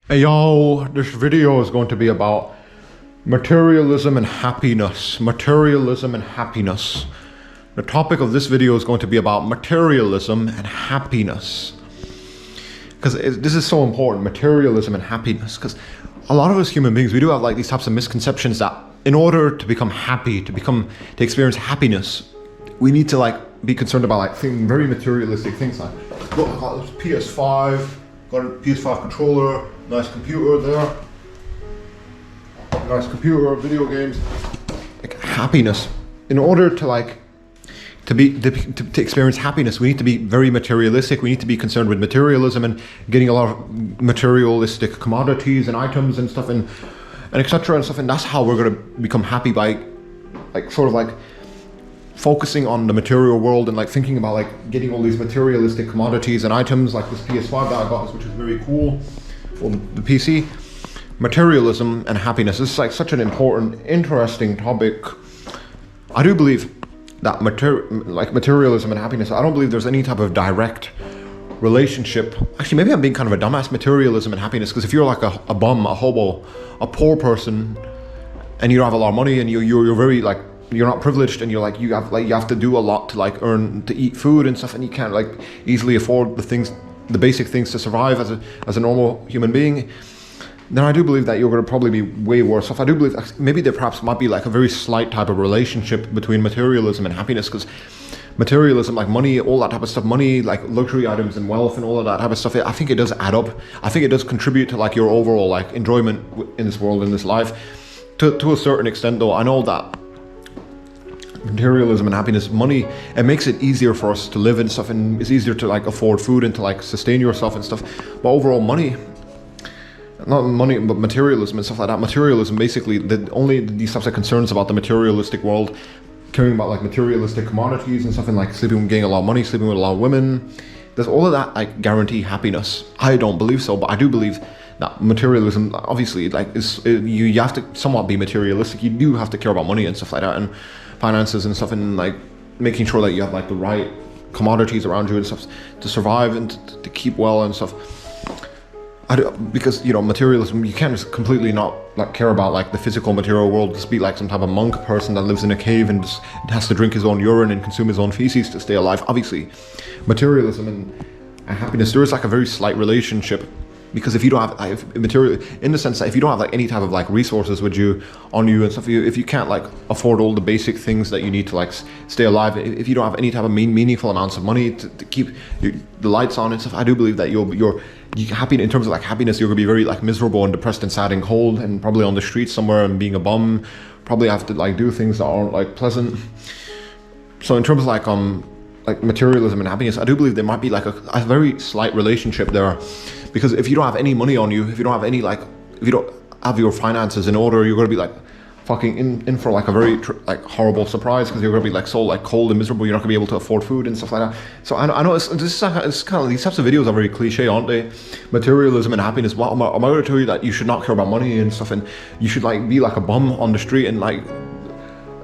Hey yo, this video is going to be about materialism and happiness. Materialism and happiness. The topic of this video is going to be about materialism and happiness. Because this is so important, materialism and happiness. Because a lot of us human beings, we do have like these types of misconceptions that in order to become happy, to experience happiness, we need to like be concerned about like very materialistic things like, look, I got this PS5, got a PS5 controller, nice computer there, nice computer, video games, like happiness. In order to to experience happiness, we need to be very materialistic. We need to be concerned with materialism and getting a lot of materialistic commodities and items and stuff and etc. and stuff. And that's how we're going to become happy, by focusing on the material world and like thinking about like getting all these materialistic commodities and items like this PS5 that I got, which is very cool, or the PC. Materialism and happiness. This is like such an important, interesting topic. I do believe that materialism and happiness, I don't believe there's any type of direct relationship. Actually, maybe I'm being kind of a dumbass. Materialism and happiness, because if you're like a bum, a hobo, a poor person, and you don't have a lot of money, and you're very like, you're not privileged, and you have to do a lot to like to eat food and stuff, and you can't like easily afford the basic things to survive as a normal human being, then I do believe that you're going to probably be way worse off. I do believe maybe there perhaps might be like a very slight type of relationship between materialism and happiness, because materialism, like money, all that type of stuff, money, like luxury items and wealth and all of that type of stuff, I think it does add up. I think it does contribute to like your overall like enjoyment in this world, in this life, to a certain extent. Though I know that materialism and happiness, money, it makes it easier for us to live and stuff, and it's easier to like afford food and to like sustain yourself and stuff. But overall, not money, but materialism and stuff like that. Materialism, basically, only these types of concerns about the materialistic world, caring about like materialistic commodities and stuff, and like getting a lot of money, sleeping with a lot of women. Does all of that like guarantee happiness? I don't believe so, but I do believe that materialism, obviously, like you have to somewhat be materialistic. You do have to care about money and stuff like that, and finances and stuff, and like making sure that you have like the right commodities around you and stuff to survive and to keep well and stuff. Because materialism, you can't just completely not like care about like the physical material world. Just be like some type of monk person that lives in a cave and just has to drink his own urine and consume his own feces to stay alive. Obviously, materialism and happiness, there is like a very slight relationship. Because if you don't have material, in the sense that if you don't have like any type of like resources with you on you and stuff, if you can't like afford all the basic things that you need to like stay alive, if you don't have any type of meaningful amounts of money to keep the lights on and stuff, I do believe that you're happy. In terms of like happiness, you're gonna be very like miserable and depressed and sad and cold, and probably on the streets somewhere and being a bum, probably have to like do things that aren't like pleasant. So in terms of like materialism and happiness, I do believe there might be like a very slight relationship there. Because if you don't have any money on you, if you don't have any like, if you don't have your finances in order, you're gonna be like fucking in for like a very like horrible surprise, because you're gonna be like so like cold and miserable. You're not gonna be able to afford food and stuff like that. So I know it's kind of, these types of videos are very cliche, aren't they? Materialism and happiness. Well, am I going to tell you that you should not care about money and stuff, and you should like be like a bum on the street and like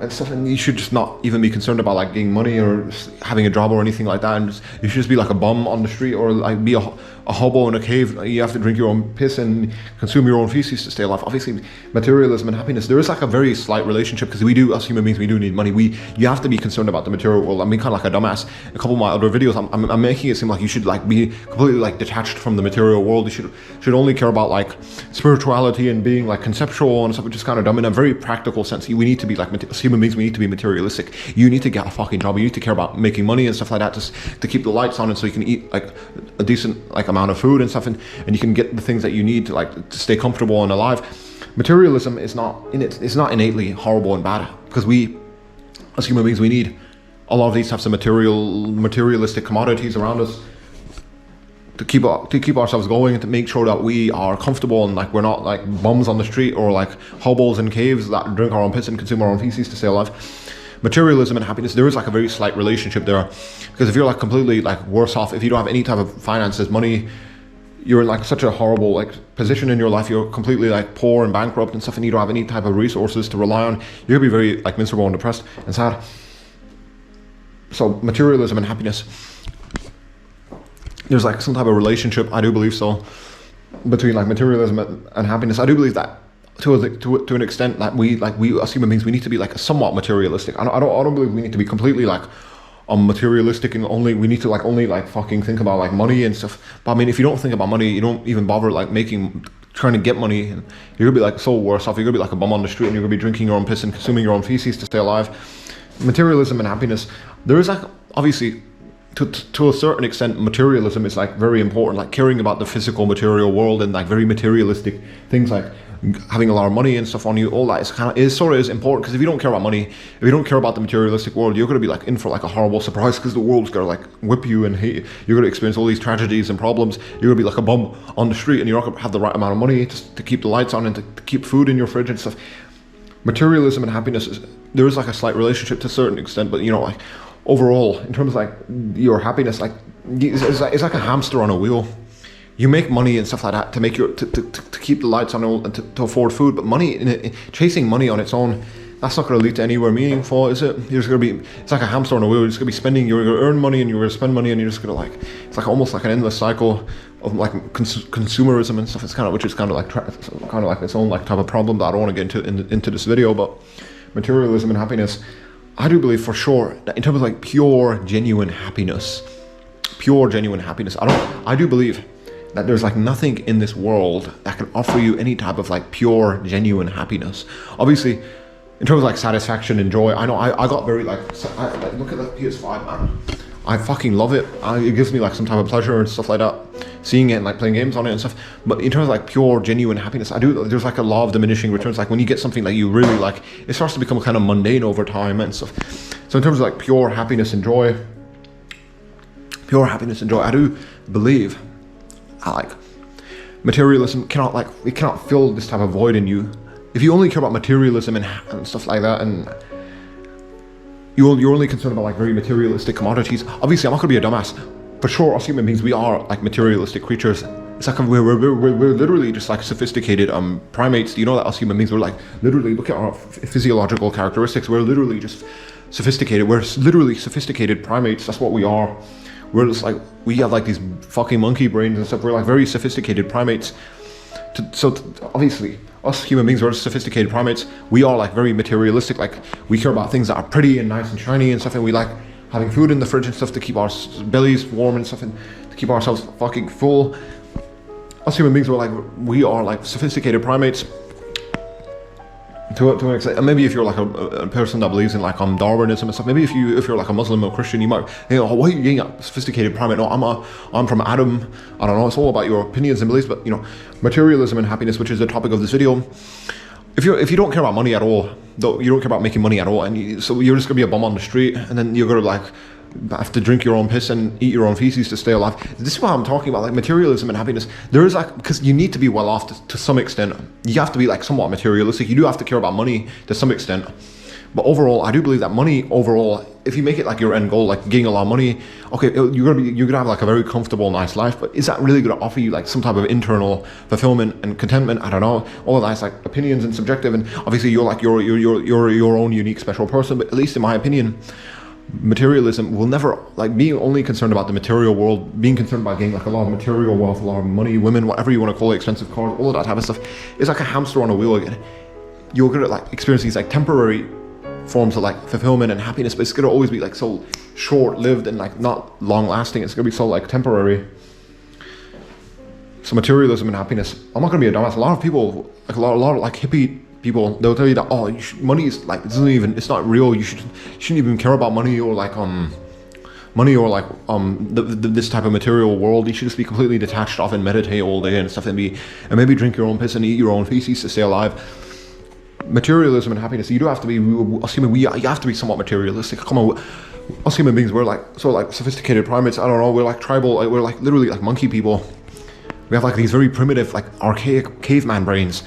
and stuff, and you should just not even be concerned about like getting money or having a job or anything like that, and you should just be like a bum on the street, or like be a hobo in a cave. You have to drink your own piss and consume your own feces to stay alive. Obviously, materialism and happiness, there is like a very slight relationship, because we do, as human beings, we do need money. You have to be concerned about the material world. I'm being kind of like a dumbass. A couple of my other videos, I'm making it seem like you should like be completely like detached from the material world. You should only care about like spirituality and being like conceptual and stuff, which is kind of dumb. In a very practical sense, we need to be like, as human beings, we need to be materialistic. You need to get a fucking job. You need to care about making money and stuff like that, just to keep the lights on, and so you can eat like a decent like amount of food and stuff, and you can get the things that you need to like to stay comfortable and alive. Materialism is not innately horrible and bad, because we as human beings, we need a lot of these types of materialistic commodities around us to keep ourselves going, and to make sure that we are comfortable and like we're not like bums on the street or like hobos in caves that drink our own piss and consume our own feces to stay alive. Materialism and happiness, there is like a very slight relationship there, because if you're like completely like worse off, if you don't have any type of finances, money, you're in like such a horrible like position in your life, you're completely like poor and bankrupt and stuff, and you don't have any type of resources to rely on, you're gonna be very like miserable and depressed and sad. So materialism and happiness, there's like some type of relationship, I do believe so. between like materialism and happiness. I do believe that to an extent that we as human beings we need to be like somewhat materialistic. I don't believe we need to be completely like materialistic and only we need to like only like fucking think about like money and stuff. But I mean, if you don't think about money, you don't even bother like trying to get money, and you're gonna be like so worse off. You're gonna be like a bum on the street, and you're gonna be drinking your own piss and consuming your own feces to stay alive. Materialism and happiness. There is like obviously to a certain extent, materialism is like very important, like caring about the physical material world and like very materialistic things like having a lot of money and stuff on you. All that is sort of important, because if you don't care about money, if you don't care about the materialistic world, you're going to be like in for like a horrible surprise, because the world's going to like whip you and hate you. You're going to experience all these tragedies and problems. You're going to be like a bum on the street, and you're not going to have the right amount of money to keep the lights on and to keep food in your fridge and stuff. Materialism and happiness there is like a slight relationship to a certain extent, but you know, like overall in terms of like your happiness, like it's like a hamster on a wheel. You make money and stuff like that to make to keep the lights on and to afford food, but chasing money on its own, that's not going to lead to anywhere meaningful, is it? You're just going to be, it's like a hamster on a wheel. You're just going to be spending, you're going to earn money and you're going to spend money, and you're just going to like, it's like almost like an endless cycle of like consumerism and stuff. It's kind of, which is kind of like its own like type of problem that I don't want to get into this video. But materialism and happiness, I do believe for sure that in terms of like pure genuine happiness, I do believe that there's like nothing in this world that can offer you any type of like pure genuine happiness. Obviously in terms of like satisfaction and joy, I know I got very like look at the PS5, man. I fucking love it. It gives me like some type of pleasure and stuff like that, seeing it and like playing games on it and stuff. But in terms of like pure genuine happiness, there's like a law of diminishing returns. Like when you get something that you really like, it starts to become kind of mundane over time and stuff. So in terms of like pure happiness and joy, I do believe like materialism cannot fill this type of void in you. If you only care about materialism and stuff like that, and you're only concerned about like very materialistic commodities, obviously I'm not gonna be a dumbass. For sure, us human beings, we are like materialistic creatures. It's like we're literally just like sophisticated primates. You know that us human beings, we're like literally, look at our physiological characteristics. We're literally just sophisticated. We're literally sophisticated primates. That's what we are. We're just like, we have like these fucking monkey brains and stuff. We're like very sophisticated primates. Obviously, us human beings, we're sophisticated primates. We are like very materialistic. Like we care about things that are pretty and nice and shiny and stuff. And we like having food in the fridge and stuff to keep our bellies warm and stuff, and to keep ourselves fucking full. Us human beings, we are like sophisticated primates. To an extent. And maybe if you're like a person that believes in like Darwinism and stuff, maybe if you're like a Muslim or Christian, you might think, oh, why are you getting a sophisticated primate? No, I'm from Adam. I don't know. It's all about your opinions and beliefs. But you know, materialism and happiness, which is the topic of this video. If you don't care about money at all, though, you don't care about making money at all, and so you're just gonna be a bum on the street, and then you're gonna like have to drink your own piss and eat your own feces to stay alive. This is what I'm talking about, like materialism and happiness. There is like, because you need to be well off to some extent. You have to be like somewhat materialistic. You do have to care about money to some extent. But overall, I do believe that money overall, if you make it like your end goal, like getting a lot of money, okay, you're gonna have like a very comfortable, nice life. But is that really gonna offer you like some type of internal fulfillment and contentment? I don't know. All of that's like opinions and subjective, and obviously you're like your own unique special person. But at least in my opinion, materialism will never, like being only concerned about the material world, being concerned about getting like a lot of material wealth, a lot of money, women, whatever you want to call it, expensive cars, all of that type of stuff, is like a hamster on a wheel again. You're gonna like experience these like temporary forms of like fulfillment and happiness, but it's gonna always be like so short-lived and like not long-lasting. It's gonna be so like temporary. So materialism and happiness, I'm not gonna be a dumbass. A lot of people, like a lot of like hippie people, they'll tell you that, oh, money is like, it's not real. You shouldn't even care about money or like this type of material world. You should just be completely detached off and meditate all day and stuff, and maybe drink your own piss and eat your own feces to stay alive. Materialism and happiness, you do have to be, assuming you have to be somewhat materialistic. Come on, us human beings, we're like so like sophisticated primates. I don't know, we're like tribal, we're like literally like monkey people. We have like these very primitive, like archaic caveman brains.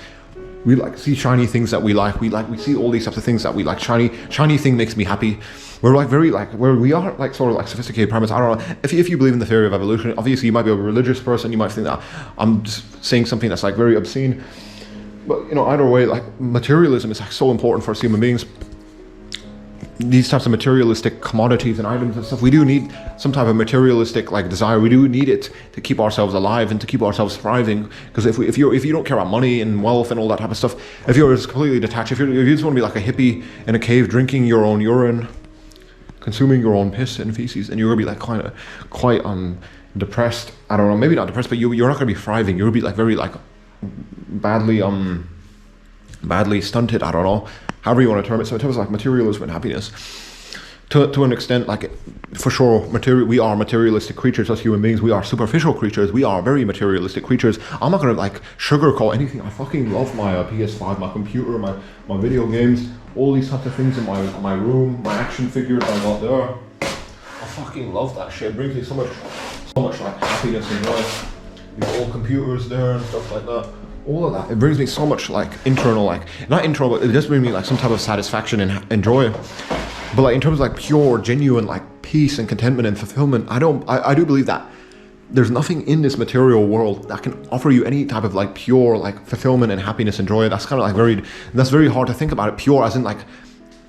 We like see shiny things that we like. We see all these types of things that we like. Shiny thing makes me happy. We're like very like, we are like sort of like sophisticated primates. I don't know if you believe in the theory of evolution. Obviously, you might be a religious person. You might think that I'm just saying something that's like very obscene. But you know, either way, like materialism is like so important for us human beings. these types of materialistic commodities and items and stuff, we do need some type of materialistic like desire. We do need it to keep ourselves alive and to keep ourselves thriving. Because if you don't care about money and wealth and all that type of stuff, if you're just completely detached, if you just want to be like a hippie in a cave drinking your own urine, consuming your own piss and feces, and you're gonna be like quite depressed. I don't know, maybe not depressed, but you're not gonna be thriving. You're gonna be like very like badly stunted. I don't know, however you want to term it. So in terms of like materialism and happiness, to an extent, like for sure, we are materialistic creatures as human beings. We are superficial creatures. We are very materialistic creatures. I'm not gonna like sugarcoat anything. I fucking love my PS5, my computer, my video games, all these types of things in my room, my action figures I got there. I fucking love that shit. It brings me so much like happiness and joy. These old computers there and stuff like that. All of that, it brings me so much like internal, like not internal, but it just brings me like some type of satisfaction and joy. But like in terms of like pure, genuine like peace and contentment and fulfillment, I do believe that there's nothing in this material world that can offer you any type of like pure like fulfillment and happiness and joy. That's kind of like that's very hard to think about it. Pure as in like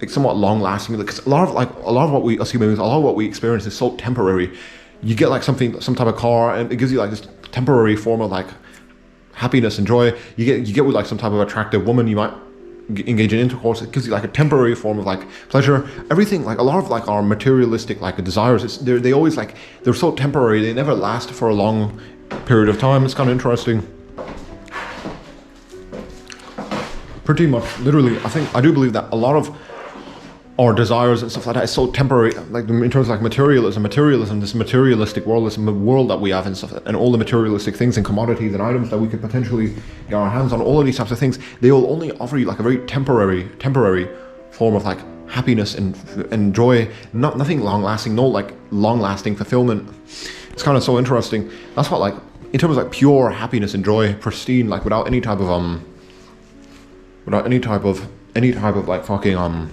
somewhat long lasting, because a lot of what we as human beings, a lot of what we experience is so temporary. You get like some type of car and it gives you like this temporary form of like happiness and joy. You get with like some type of attractive woman, you might engage in intercourse. It gives you like a temporary form of like pleasure. Everything, like a lot of like our materialistic like desires, they always like, they're so temporary. They never last for a long period of time. It's kind of interesting. Pretty much, literally, I do believe that a lot of our desires and stuff like that is so temporary, like in terms of like materialism, this materialistic world, this world that we have and stuff, and all the materialistic things and commodities and items that we could potentially get our hands on, all of these types of things, they will only offer you like a very temporary form of like happiness and joy, nothing long lasting, no like long lasting fulfillment. It's kind of so interesting. That's what like, in terms of like pure happiness and joy, pristine, like without any type of like fucking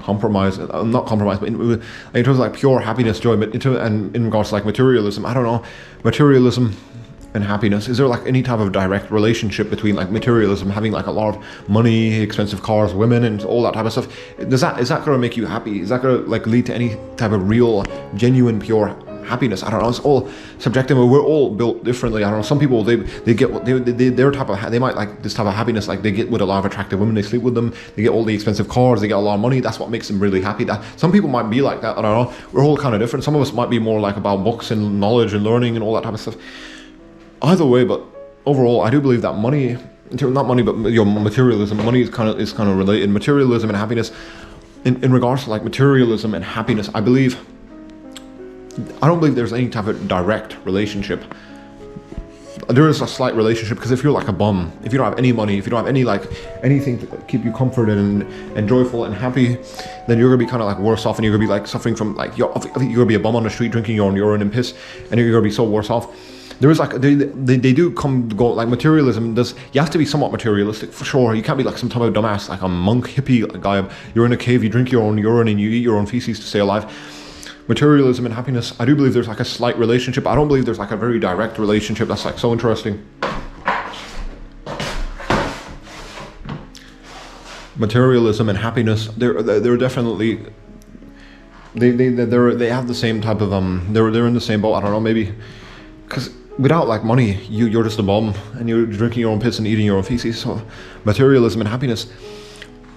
compromise, not compromise, but in terms of like pure happiness, joy, but in regards to like materialism, I don't know, materialism and happiness, is there like any type of direct relationship between like materialism, having like a lot of money, expensive cars, women, and all that type of stuff? Is that going to make you happy? Is that going to like lead to any type of real, genuine, pure happiness? I don't know. It's all subjective. We're all built differently. I don't know. Some people they get what their type of they might like this type of happiness. Like they get with a lot of attractive women. They sleep with them. They get all the expensive cars. They get a lot of money. That's what makes them really happy. That some people might be like that. I don't know. We're all kind of different. Some of us might be more like about books and knowledge and learning and all that type of stuff. Either way, but overall, I do believe that money, not money, but your materialism, money is kind of related. Materialism and happiness. In regards to like materialism and happiness, I don't believe there's any type of direct relationship. There is a slight relationship, because if you're like a bum, if you don't have any money, if you don't have any like anything to keep you comforted and joyful and happy, then you're gonna be kind of like worse off, and you're gonna be like suffering from like you're gonna be a bum on the street drinking your own urine and piss, and you're gonna be so worse off. There is like they do go like materialism does. You have to be somewhat materialistic for sure. You can't be like some type of dumbass like a monk hippie guy. You're in a cave, you drink your own urine and you eat your own feces to stay alive. Materialism and happiness, I do believe there's like a slight relationship. I don't believe there's like a very direct relationship. That's like so interesting. Materialism and happiness, they're definitely they have the same type of they're in the same boat. I don't know, maybe because without like money, you're just a bum and you're drinking your own piss and eating your own feces. So materialism and happiness,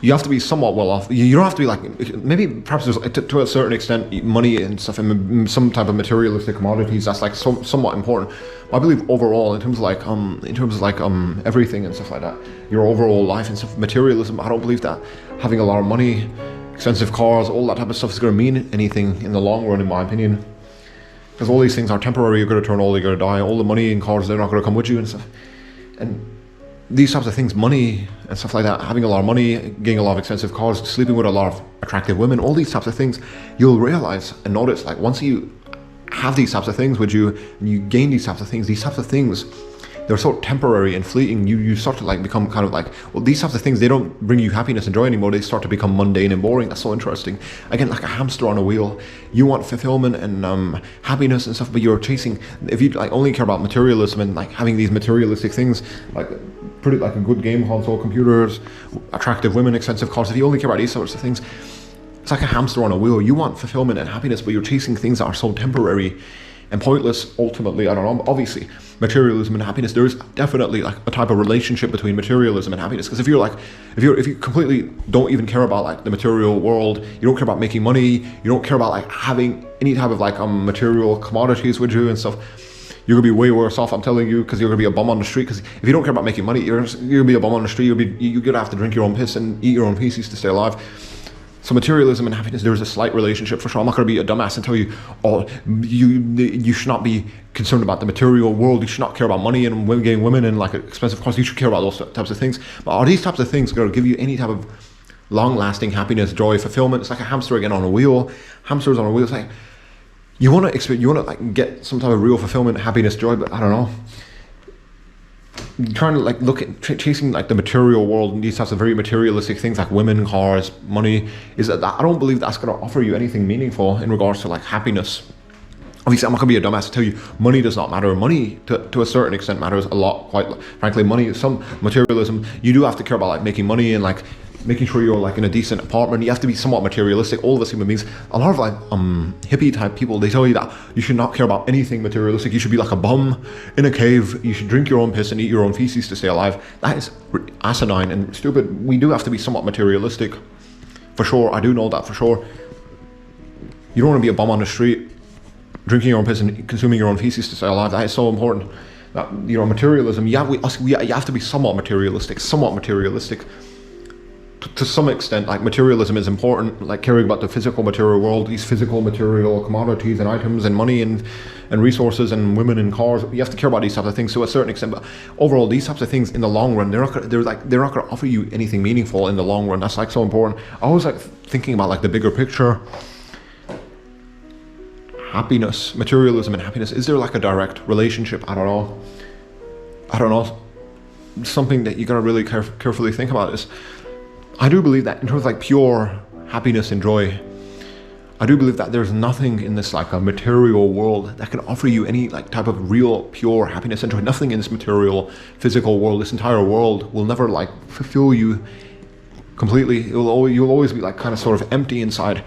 you have to be somewhat well off. You don't have to be like, maybe perhaps there's to a certain extent money and stuff and some type of materialistic commodities that's like somewhat important. I believe overall in terms of like everything and stuff like that, your overall life and stuff, materialism, I don't believe that having a lot of money, expensive cars, all that type of stuff is going to mean anything in the long run, in my opinion. Because all these things are temporary. You're going to turn old, you're going to die. All the money and cars, they're not going to come with you and stuff. And these types of things, money and stuff like that, having a lot of money, getting a lot of expensive cars, sleeping with a lot of attractive women, all these types of things, you'll realize and notice, like once you have these types of things with you, and you gain these types of things, they're so temporary and fleeting, you start to like become kind of like, well, these types of things, they don't bring you happiness and joy anymore. They start to become mundane and boring. That's so interesting. Again, like a hamster on a wheel. You want fulfillment and happiness and stuff, but you're chasing, if you like only care about materialism and like having these materialistic things, like pretty like a good game console, computers, attractive women, expensive cars, if you only care about these sorts of things, it's like a hamster on a wheel. You want fulfillment and happiness, but you're chasing things that are so temporary and pointless. Ultimately, I don't know. Obviously, materialism and happiness. There is definitely like a type of relationship between materialism and happiness. Because if you completely don't even care about like the material world, you don't care about making money, you don't care about like having any type of like material commodities with you and stuff, you're gonna be way worse off. I'm telling you, because you're gonna be a bum on the street. Because if you don't care about making money, you're gonna be a bum on the street. You're gonna have to drink your own piss and eat your own feces to stay alive. So materialism and happiness, there's a slight relationship for sure. I'm not going to be a dumbass and tell you, oh, you should not be concerned about the material world. You should not care about money and getting women and like expensive cars. You should care about those types of things. But are these types of things going to give you any type of long-lasting happiness, joy, fulfillment? It's like a hamster again on a wheel. Hamsters on a wheel. It's like you want to like get some type of real fulfillment, happiness, joy, but I don't know. You're trying to like look at chasing like the material world and these types of very materialistic things like women, cars, money, is that I don't believe that's going to offer you anything meaningful in regards to like happiness. Obviously, I'm not going to be a dumbass to tell you money does not matter. Money to a certain extent matters a lot, quite frankly. Money, some materialism, you do have to care about like making money and like making sure you're like in a decent apartment. You have to be somewhat materialistic. All of us human beings, a lot of like hippie type people, they tell you that you should not care about anything materialistic. You should be like a bum in a cave. You should drink your own piss and eat your own feces to stay alive. That is asinine and stupid. We do have to be somewhat materialistic, for sure. I do know that for sure. You don't want to be a bum on the street, drinking your own piss and consuming your own feces to stay alive. That is so important. That, you know, materialism. You have to be somewhat materialistic. To some extent, like materialism is important, like caring about the physical material world, these physical material commodities and items and money and resources and women and cars. You have to care about these types of things to a certain extent, but overall, these types of things in the long run, they're not going to offer you anything meaningful in the long run. That's like so important. I always like thinking about like the bigger picture. Happiness, materialism and happiness. Is there like a direct relationship? I don't know. Something that you gotta really carefully think about is, I do believe that in terms of like pure happiness and joy, I do believe that there's nothing in this like a material world that can offer you any like type of real pure happiness and joy. Nothing in this material physical world, this entire world, will never like fulfill you completely. You'll always be like kind of sort of empty inside.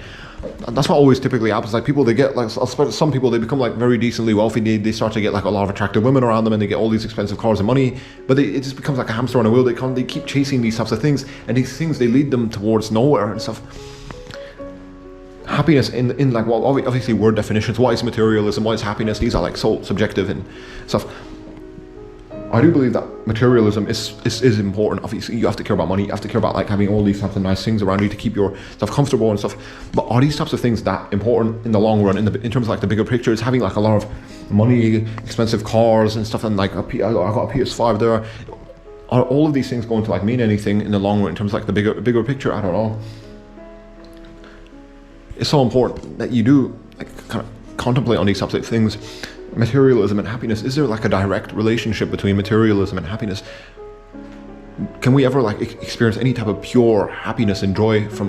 That's what always typically happens. Like people, they get like, some people, they become like very decently wealthy. They start to get like a lot of attractive women around them, and they get all these expensive cars and money. But it just becomes like a hamster on a wheel. They keep chasing these types of things, and these things, they lead them towards nowhere and stuff. Happiness in like, well, obviously word definitions. What is materialism? What is happiness? These are like so subjective and stuff. I do believe that materialism is important. Obviously, you have to care about money. You have to care about like having all these types of nice things around you to keep yourself comfortable and stuff. But are these types of things that important in the long run? In terms of like the bigger picture, is having like a lot of money, expensive cars and stuff, and like I got a PS5 there. Are all of these things going to like mean anything in the long run in terms of like the bigger picture? I don't know. It's so important that you do like kind of contemplate on these types of things. Materialism and happiness. Is there like a direct relationship between materialism and happiness? Can we ever like experience any type of pure happiness and joy from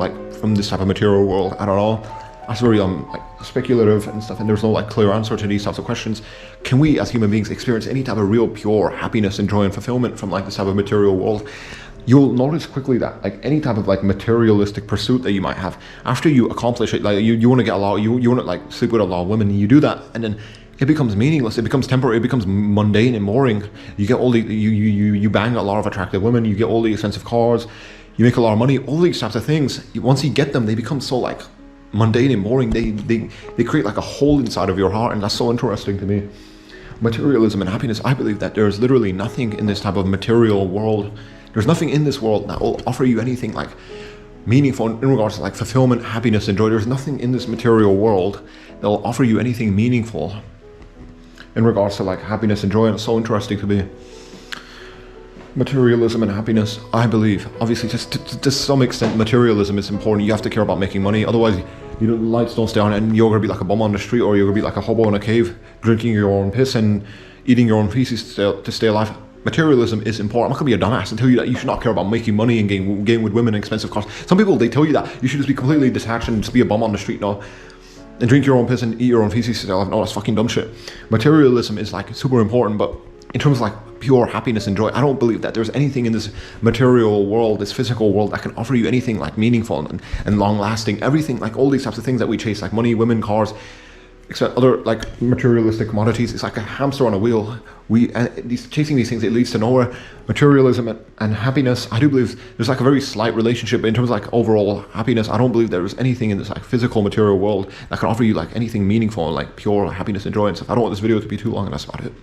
this type of material world? I don't know. That's very like speculative and stuff, and there's no like clear answer to these types of questions. Can we as human beings experience any type of real pure happiness and joy and fulfillment from like this type of material world? You'll notice quickly that like any type of like materialistic pursuit that you might have, after you accomplish it, like you want to get a lot, you want to like sleep with a lot of women, and you do that, and then it becomes meaningless. It becomes temporary. It becomes mundane and boring. You get all the you bang a lot of attractive women. You get all the expensive cars. You make a lot of money. All these types of things. Once you get them, they become so like mundane and boring. They create like a hole inside of your heart, and that's so interesting to me. Materialism and happiness. I believe that there's literally nothing in this type of material world. There's nothing in this world that will offer you anything like meaningful in regards to like fulfillment, happiness, and joy. There's nothing in this material world that will offer you anything meaningful in regards to like happiness and joy, and it's so interesting to me. Materialism and happiness, I believe, obviously to some extent materialism is important. You have to care about making money, otherwise the lights don't stay on and you're gonna be like a bum on the street, or you're gonna be like a hobo in a cave drinking your own piss and eating your own feces to stay alive. Materialism is important. I'm not gonna be a dumbass and tell you that you should not care about making money and getting with women and expensive cars. Some people, they tell you that you should just be completely detached and just be a bum on the street now and drink your own piss and eat your own feces to stay alive. No, that's fucking dumb shit. Materialism is like super important, but in terms of like pure happiness and joy. I don't believe that there's anything in this material world, this physical world, that can offer you anything like meaningful and long lasting. Everything, like all these types of things that we chase, like money, women, cars, except other like materialistic commodities, it's like a hamster on a wheel. Chasing these things, it leads to nowhere. Materialism and happiness, I do believe there's like a very slight relationship in terms of like overall happiness. I don't believe there is anything in this like physical material world that can offer you like anything meaningful and like pure happiness and joy and stuff. I don't want this video to be too long, and that's about it.